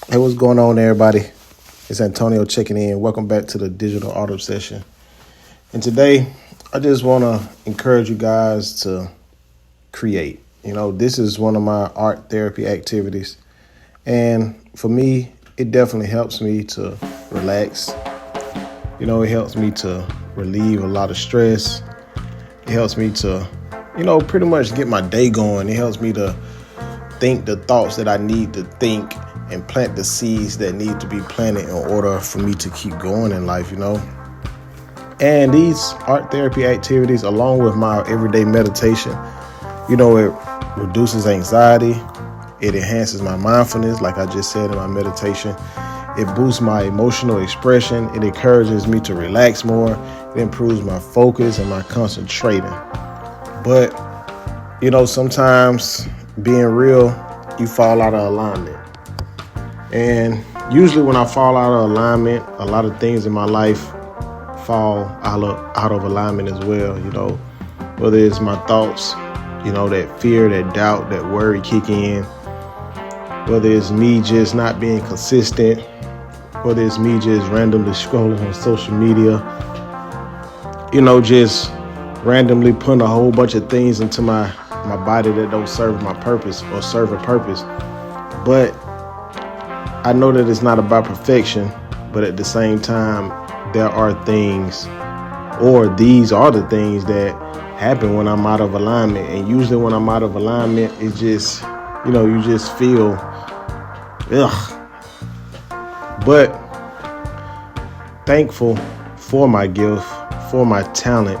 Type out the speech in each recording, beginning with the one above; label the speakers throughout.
Speaker 1: Hey, what's going on, everybody? It's Antonio checking in. Welcome back to the Digital Art Obsession. And today, I just want to encourage you guys to create. This is one of my art therapy activities. And for me, it definitely helps me to relax. It helps me to relieve a lot of stress. It helps me to, pretty much get my day going. It helps me to think the thoughts that I need to think and plant the seeds that need to be planted in order for me to keep going in life, And these art therapy activities, along with my everyday meditation, it reduces anxiety. It enhances my mindfulness, like I just said in my meditation. It boosts my emotional expression. It encourages me to relax more. It improves my focus and my concentrating. But, sometimes being real, you fall out of alignment. And usually when I fall out of alignment, a lot of things in my life fall out of alignment as well, whether it's my thoughts, that fear, that doubt, that worry kick in, whether it's me just not being consistent, whether it's me just randomly scrolling on social media, just randomly putting a whole bunch of things into my body that don't serve my purpose or serve a purpose. But I know that it's not about perfection, but at the same time, there are things, or these are the things that happen when I'm out of alignment. And usually when I'm out of alignment, it just, you just feel, ugh. But thankful for my gift, for my talent,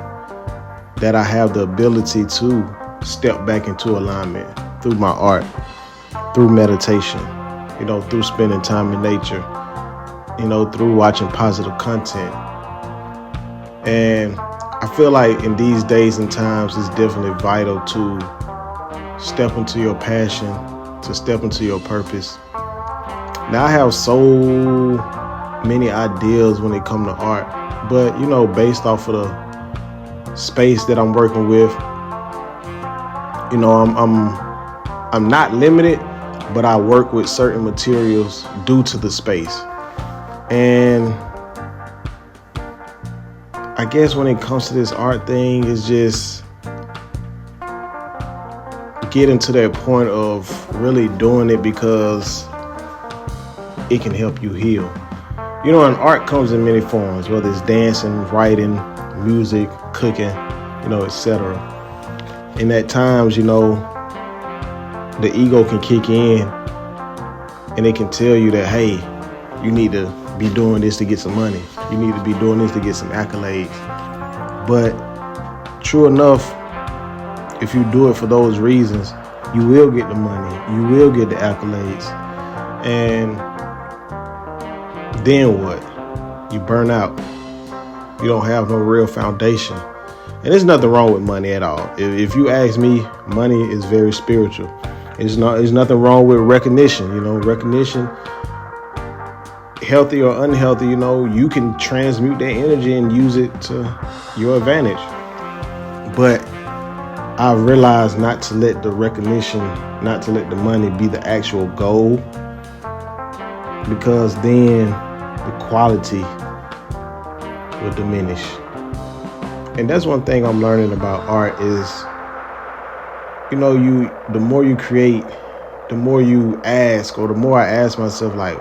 Speaker 1: that I have the ability to step back into alignment through my art, through meditation, through spending time in nature, through watching positive content. And I feel like in these days and times, it's definitely vital to step into your passion, to step into your purpose. Now, I have so many ideas when it comes to art, but, based off of the space that I'm working with, I'm not limited, but I work with certain materials due to the space. And I guess when it comes to this art thing, it's just getting to that point of really doing it because it can help you heal. And art comes in many forms, whether it's dancing, writing, music, cooking, etc. And at times, the ego can kick in and it can tell you that, hey, you need to be doing this to get some money. You need to be doing this to get some accolades. But true enough, if you do it for those reasons, you will get the money. You will get the accolades. And then what? You burn out. You don't have no real foundation. And there's nothing wrong with money at all. If you ask me, money is very spiritual. There's nothing wrong with recognition. Recognition, healthy or unhealthy, you can transmute that energy and use it to your advantage. But I realized not to let the recognition, not to let the money be the actual goal, because then the quality will diminish. And that's one thing I'm learning about art is, the more you create, the more you ask, or the more I ask myself, like,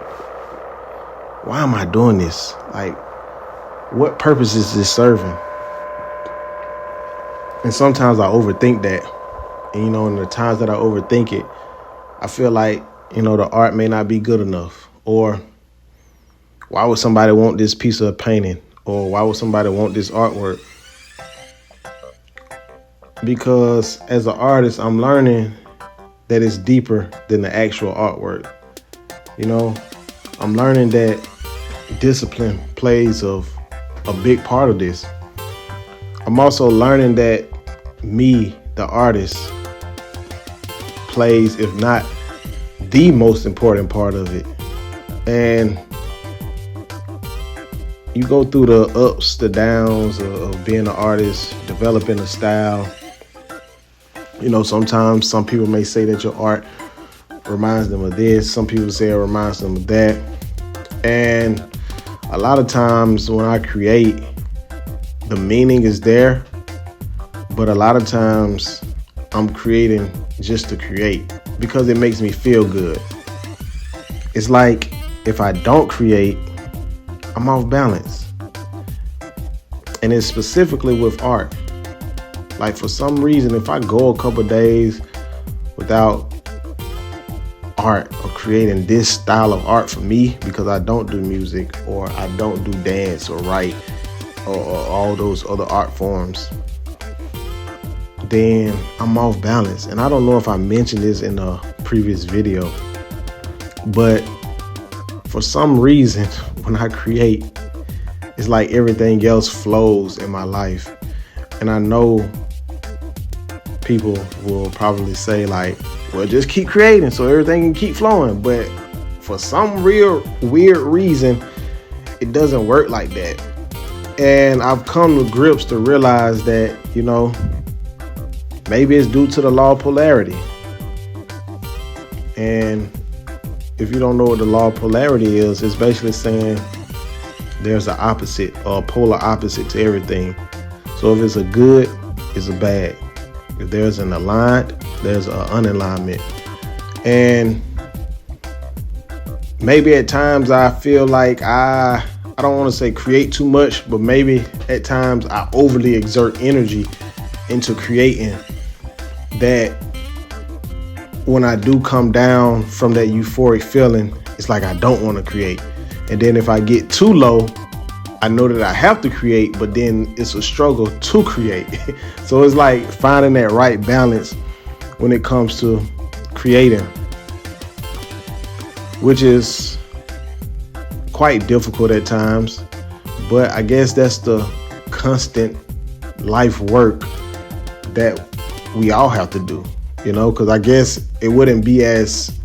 Speaker 1: why am I doing this? Like, what purpose is this serving? And sometimes I overthink that. And, in the times that I overthink it, I feel like, the art may not be good enough. Or why would somebody want this piece of painting? Or why would somebody want this artwork? Because as an artist, I'm learning that it's deeper than the actual artwork. I'm learning that discipline plays a big part of this. I'm also learning that me, the artist, plays, if not the most important part of it. And you go through the ups, the downs of being an artist, developing a style. Sometimes some people may say that your art reminds them of this. Some people say it reminds them of that. And a lot of times when I create, the meaning is there, but a lot of times I'm creating just to create because it makes me feel good. It's like if I don't create, I'm off balance. And it's specifically with art. Like for some reason, if I go a couple days without art or creating this style of art for me, because I don't do music or I don't do dance or write or all those other art forms, then I'm off balance. And I don't know if I mentioned this in a previous video, but for some reason, when I create, it's like everything else flows in my life. And I know people will probably say like, well, just keep creating so everything can keep flowing. But for some real weird reason, it doesn't work like that. And I've come to grips to realize that, maybe it's due to the law of polarity. And if you don't know what the law of polarity is, it's basically saying there's an opposite or a polar opposite to everything. So if it's a good, it's a bad. If there's an aligned, there's an unalignment. And maybe at times I feel like I don't want to say create too much, but maybe at times I overly exert energy into creating that when I do come down from that euphoric feeling, it's like I don't want to create. And then if I get too low, I know that I have to create, but then it's a struggle to create. So it's like finding that right balance when it comes to creating, which is quite difficult at times. But I guess that's the constant life work that we all have to do, because I guess it wouldn't be as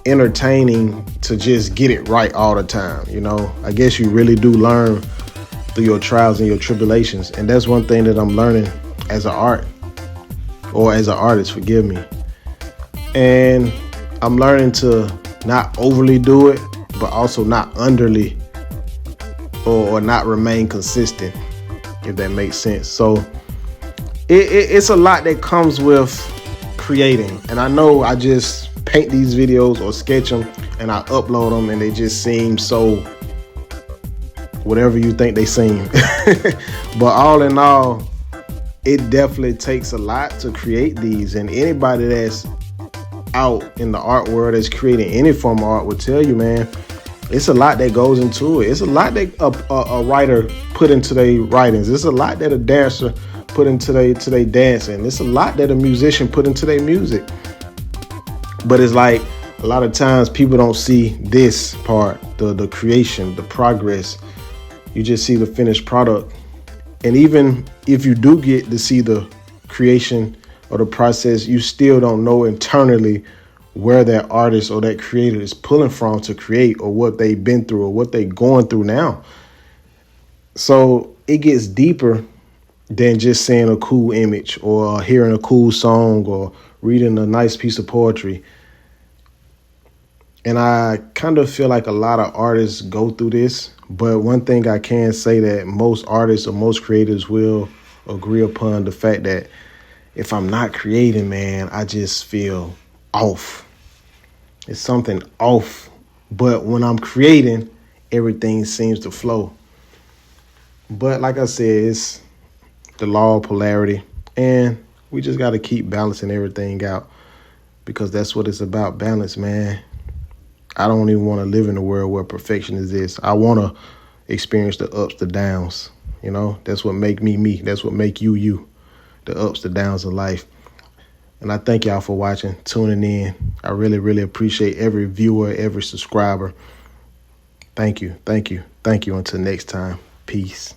Speaker 1: entertaining to just get it right all the time. I guess you really do learn through your trials and your tribulations. And that's one thing that I'm learning as an artist, forgive me. And I'm learning to not overly do it, but also not underly or not remain consistent, if that makes sense. So it's a lot that comes with creating. And I know I just paint these videos or sketch them and I upload them and they just seem so whatever you think they seem. But all in all, it definitely takes a lot to create these. And anybody that's out in the art world that's creating any form of art will tell you, man, it's a lot that goes into it. It's a lot that a writer put into their writings. It's a lot that a dancer put into their dancing. It's a lot that a musician put into their music. But it's like a lot of times people don't see this part, the creation, the progress. You just see the finished product. And even if you do get to see the creation or the process, you still don't know internally where that artist or that creator is pulling from to create, or what they've been through or what they're going through now. So it gets deeper than just seeing a cool image or hearing a cool song or reading a nice piece of poetry. And I kind of feel like a lot of artists go through this. But one thing I can say that most artists or most creators will agree upon, the fact that if I'm not creating, man, I just feel off. It's something off. But when I'm creating, everything seems to flow. But like I said, it's the law of polarity. And we just got to keep balancing everything out, because that's what it's about, balance, man. I don't even want to live in a world where perfection exists. I want to experience the ups, the downs. That's what make me me. That's what make you you. The ups, the downs of life. And I thank y'all for watching, tuning in. I really, really appreciate every viewer, every subscriber. Thank you. Thank you. Thank you. Until next time. Peace.